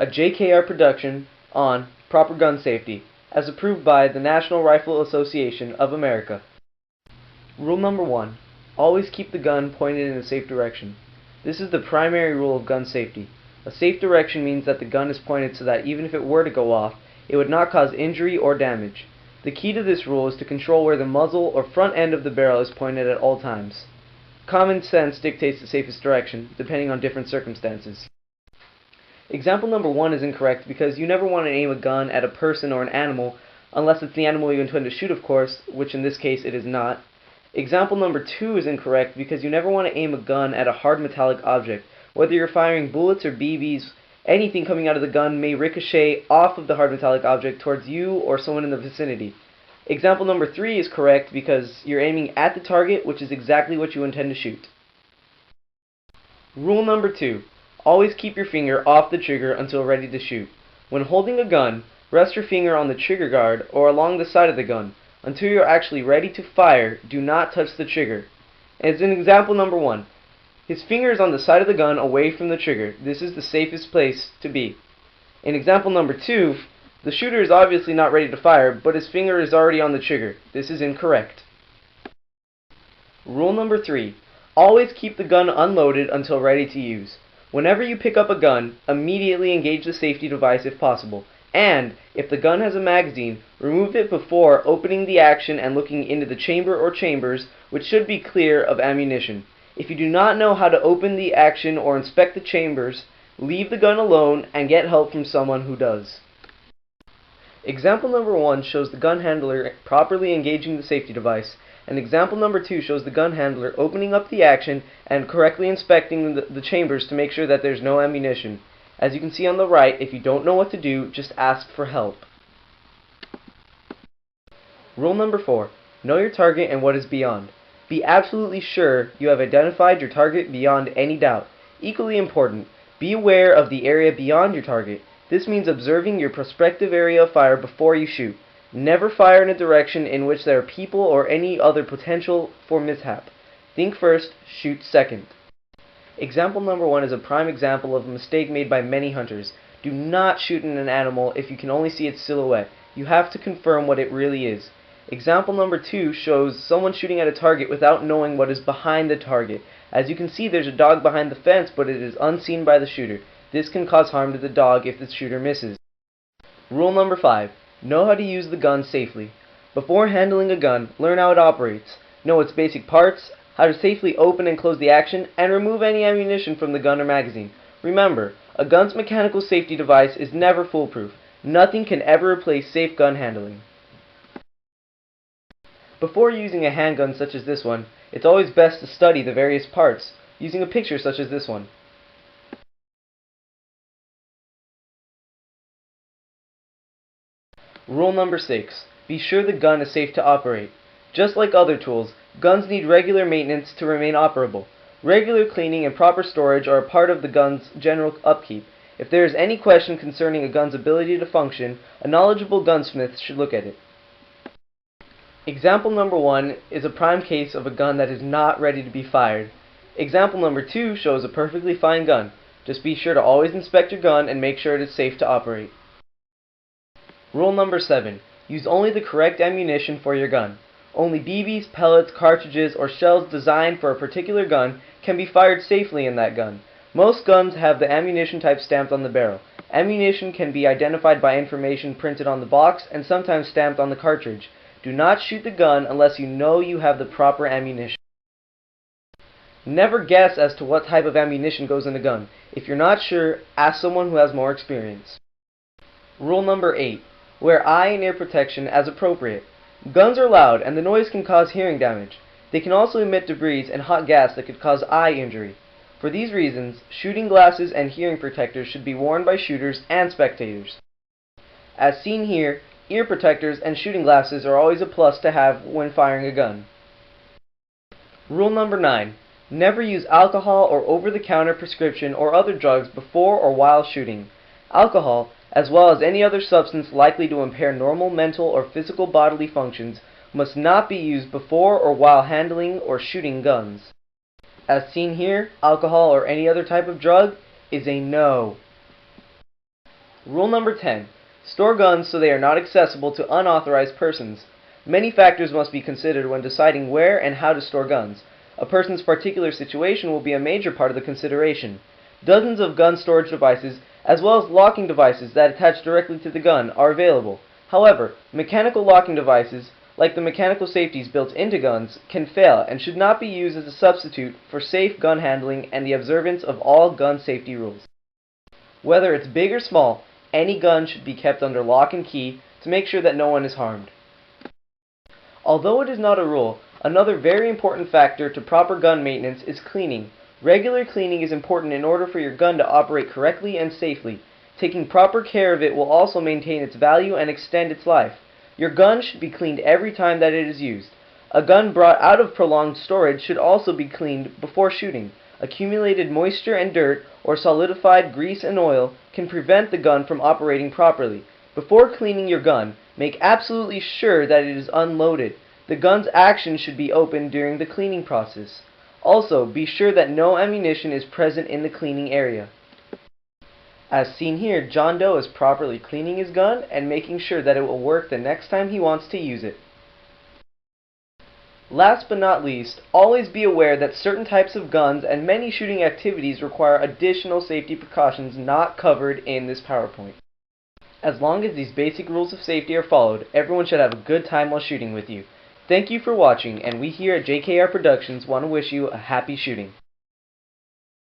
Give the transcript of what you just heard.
a JKR production on proper gun safety, as approved by the National Rifle Association of America. Rule number 1. Always keep the gun pointed in a safe direction. This is the primary rule of gun safety. A safe direction means that the gun is pointed so that even if it were to go off, it would not cause injury or damage. The key to this rule is to control where the muzzle or front end of the barrel is pointed at all times. Common sense dictates the safest direction, depending on different circumstances. Example number 1 is incorrect because you never want to aim a gun at a person or an animal, unless it's the animal you intend to shoot, of course, which in this case it is not. Example number 2 is incorrect because you never want to aim a gun at a hard metallic object. Whether you're firing bullets or BBs, anything coming out of the gun may ricochet off of the hard metallic object towards you or someone in the vicinity. Example number 3 is correct because you're aiming at the target, which is exactly what you intend to shoot. Rule number 2. Always keep your finger off the trigger until ready to shoot. When holding a gun, rest your finger on the trigger guard or along the side of the gun. Until you're actually ready to fire, do not touch the trigger. As in example number 1, his finger is on the side of the gun away from the trigger. This is the safest place to be. In example number 2, the shooter is obviously not ready to fire, but his finger is already on the trigger. This is incorrect. Rule number 3. Always keep the gun unloaded until ready to use. Whenever you pick up a gun, immediately engage the safety device if possible. And, if the gun has a magazine, remove it before opening the action and looking into the chamber or chambers, which should be clear of ammunition. If you do not know how to open the action or inspect the chambers, leave the gun alone and get help from someone who does. Example number 1 shows the gun handler properly engaging the safety device, and example number 2 shows the gun handler opening up the action and correctly inspecting the chambers to make sure that there's no ammunition. As you can see on the right, if you don't know what to do, just ask for help. Rule number 4. Know your target and what is beyond. Be absolutely sure you have identified your target beyond any doubt. Equally important, be aware of the area beyond your target. This means observing your prospective area of fire before you shoot. Never fire in a direction in which there are people or any other potential for mishap. Think first, shoot second. Example number 1 is a prime example of a mistake made by many hunters. Do not shoot at an animal if you can only see its silhouette. You have to confirm what it really is. Example number 2 shows someone shooting at a target without knowing what is behind the target. As you can see, there's a dog behind the fence, but it is unseen by the shooter. This can cause harm to the dog if the shooter misses. Rule number 5. Know how to use the gun safely. Before handling a gun, learn how it operates. Know its basic parts, how to safely open and close the action, and remove any ammunition from the gun or magazine. Remember, a gun's mechanical safety device is never foolproof. Nothing can ever replace safe gun handling. Before using a handgun such as this one, it's always best to study the various parts, using a picture such as this one. Rule number 6. Be sure the gun is safe to operate. Just like other tools, guns need regular maintenance to remain operable. Regular cleaning and proper storage are a part of the gun's general upkeep. If there is any question concerning a gun's ability to function, a knowledgeable gunsmith should look at it. Example number 1 is a prime case of a gun that is not ready to be fired. Example number 2 shows a perfectly fine gun. Just be sure to always inspect your gun and make sure it is safe to operate. Rule number 7. Use only the correct ammunition for your gun. Only BBs, pellets, cartridges, or shells designed for a particular gun can be fired safely in that gun. Most guns have the ammunition type stamped on the barrel. Ammunition can be identified by information printed on the box and sometimes stamped on the cartridge. Do not shoot the gun unless you know you have the proper ammunition. Never guess as to what type of ammunition goes in a gun. If you're not sure, ask someone who has more experience. Rule number 8. Wear eye and ear protection as appropriate. Guns are loud and the noise can cause hearing damage. They can also emit debris and hot gas that could cause eye injury. For these reasons, shooting glasses and hearing protectors should be worn by shooters and spectators. As seen here, ear protectors and shooting glasses are always a plus to have when firing a gun. Rule number 9. Never use alcohol or over-the-counter prescription or other drugs before or while shooting. Alcohol, as well as any other substance likely to impair normal mental or physical bodily functions, must not be used before or while handling or shooting guns. As seen here, alcohol or any other type of drug is a no. Rule number 10. Store guns so they are not accessible to unauthorized persons. Many factors must be considered when deciding where and how to store guns. A person's particular situation will be a major part of the consideration. Dozens of gun storage devices, as well as locking devices that attach directly to the gun, are available. However, mechanical locking devices, like the mechanical safeties built into guns, can fail and should not be used as a substitute for safe gun handling and the observance of all gun safety rules. Whether it's big or small, any gun should be kept under lock and key to make sure that no one is harmed. Although it is not a rule, another very important factor to proper gun maintenance is cleaning. Regular cleaning is important in order for your gun to operate correctly and safely. Taking proper care of it will also maintain its value and extend its life. Your gun should be cleaned every time that it is used. A gun brought out of prolonged storage should also be cleaned before shooting. Accumulated moisture and dirt, or solidified grease and oil, can prevent the gun from operating properly. Before cleaning your gun, make absolutely sure that it is unloaded. The gun's action should be open during the cleaning process. Also, be sure that no ammunition is present in the cleaning area. As seen here, John Doe is properly cleaning his gun and making sure that it will work the next time he wants to use it. Last but not least, always be aware that certain types of guns and many shooting activities require additional safety precautions not covered in this PowerPoint. As long as these basic rules of safety are followed, everyone should have a good time while shooting with you. Thank you for watching, and we here at JKR Productions want to wish you a happy shooting.